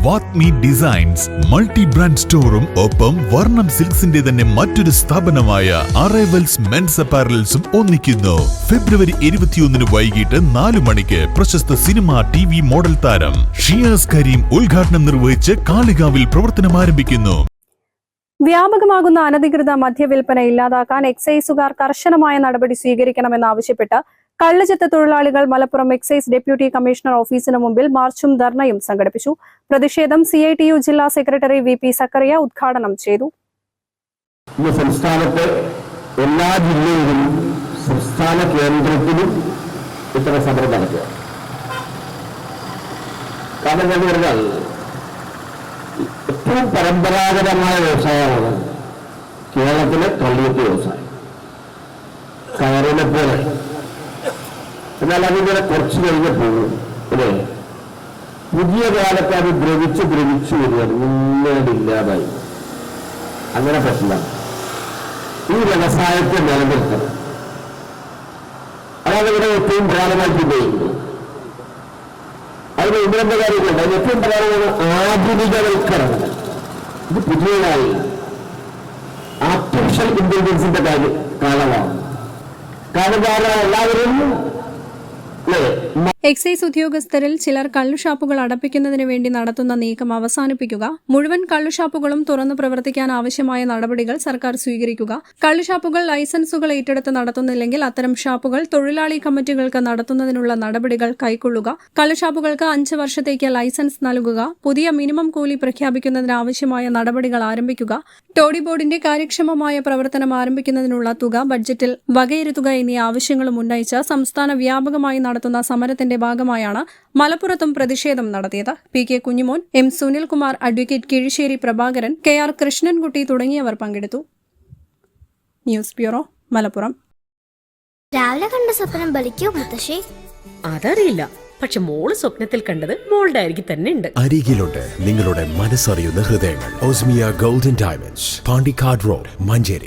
വാത്മി designs multi brand സ്റ്റോറും ഒപ്പം വർണ്ണം സിൽക്സിന്റെ തന്നെ മറ്റൊരു സ്ഥാപനമായ അറൈവൽസ് മെൻസ് അപ്പാരൽസും ഒന്നിക്കുന്നു. ഫെബ്രുവരി 21 വൈകിട്ട് 4 മണിക്ക് പ്രശസ്ത സിനിമ TV മോഡൽ താരം ഷിയാസ് കരീം ഉദ്ഘാടനം നിർവഹിച്ച് കാളികാവിൽ പ്രവർത്തനം ആരംഭിക്കുന്നു. വ്യാപകമാകുന്ന അനധികൃത മദ്യവിൽപ്പന ഇല്ലാതാക്കാൻ എക്സൈസുകാർ കർശനമായ നടപടി സ്വീകരിക്കണമെന്നാവശ്യപ്പെട്ട് കള്ളുചെത്ത് തൊഴിലാളികൾ മലപ്പുറം എക്സൈസ് ഡെപ്യൂട്ടി കമ്മീഷണർ ഓഫീസിന് മുമ്പിൽ മാർച്ചും ധർണയും സംഘടിപ്പിച്ചു. പ്രതിഷേധം CITU ജില്ലാ സെക്രട്ടറി VP സക്കറിയ ഉദ്ഘാടനം ചെയ്തു. സംസ്ഥാനത്തെ എല്ലാ ജില്ലയിലും സംസ്ഥാന കേന്ദ്രത്തിലും ഇത്തരം സമരം നടക്കുക. കാരണം എന്ന് പറഞ്ഞാൽ ഏറ്റവും പരമ്പരാഗതമായ വ്യവസായമാണ് കേരളത്തിലെ കള്ളുചെത്ത് വ്യവസായം. കയറിനെ പോലെ. എന്നാൽ അതിങ്ങനെ കുറച്ച് കഴിഞ്ഞപ്പോൾ അല്ലേ പുതിയ കാലത്ത് അത് ദ്രവിച്ച് വരികയാണ്, മുന്നേടില്ലാതായി. അങ്ങനെ പറ്റില്ല. ഈ വ്യവസായത്തെ നിലനിർത്തണം. അതാണ് ഇവിടെ ഏറ്റവും പ്രധാനമായിട്ട് ഉപയോഗിക്കുന്നത്. അതിന് ഇന്ദ്രന്റെ കാര്യങ്ങളുണ്ട്. അതിന് ഏറ്റവും പ്രധാനമാണ് ആധുനികവൽക്കരണം. ഇത് പുതിയതായി ആർട്ടിഫിഷ്യൽ ഇന്റലിജൻസിന്റെ കാലമാണ്. കാരണം എല്ലാവരും എക്സൈസ് ഉദ്യോഗസ്ഥരിൽ ചിലർ കള്ളുഷാപ്പുകൾ അടപ്പിക്കുന്നതിന് വേണ്ടി നടത്തുന്ന നീക്കം അവസാനിപ്പിക്കുക, മുഴുവൻ കള്ളുഷാപ്പുകളും തുറന്നു പ്രവർത്തിക്കാൻ ആവശ്യമായ നടപടികൾ സർക്കാർ സ്വീകരിക്കുക, കള്ളുഷാപ്പുകൾ ലൈസൻസുകൾ ഏറ്റെടുത്ത് നടത്തുന്നില്ലെങ്കിൽ അത്തരം ഷാപ്പുകൾ തൊഴിലാളി കമ്മിറ്റികൾക്ക് നടത്തുന്നതിനുള്ള നടപടികൾ കൈക്കൊള്ളുക, കള്ളുഷാപ്പുകൾക്ക് 5 വർഷത്തേക്ക് ലൈസൻസ് നൽകുക, പുതിയ മിനിമം കൂലി പ്രഖ്യാപിക്കുന്നതിന് ആവശ്യമായ നടപടികൾ ആരംഭിക്കുക, ടോഡി ബോർഡിന്റെ കാര്യക്ഷമമായ പ്രവർത്തനം ആരംഭിക്കുന്നതിനുള്ള തുക ബഡ്ജറ്റിൽ വകയിരുത്തുക എന്നീ ആവശ്യങ്ങളും ഉന്നയിച്ച് സംസ്ഥാന വ്യാപകമായി നടത്തുന്ന സമരത്തിന്റെ ഭാഗമായാണ് മലപ്പുറത്തും പ്രതിഷേധം നടത്തിയത്. PK Kunjumon, M Sunilkumar, advocate Kizhissery Prabhakaran, KR Krishnankutty തുടങ്ങിയവർ പങ്കെടുത്തു. News bureau, Malappuram. രാവിലെ കണ്ട സ്വപ്നം ബലിക്കോ മുത്തശ്ശി? അതറിയില്ല, പക്ഷെ മോള് സ്വപ്നത്തിൽ കണ്ടത് മോളുടെ അരികിൽ തന്നെ ഉണ്ട്. അരികിലുണ്ട് നിങ്ങളുടെ മനസ്സറിയുന്ന ഹൃദയങ്ങൾ. Osmiya golden diamonds, Pandikkad road, Manjeri.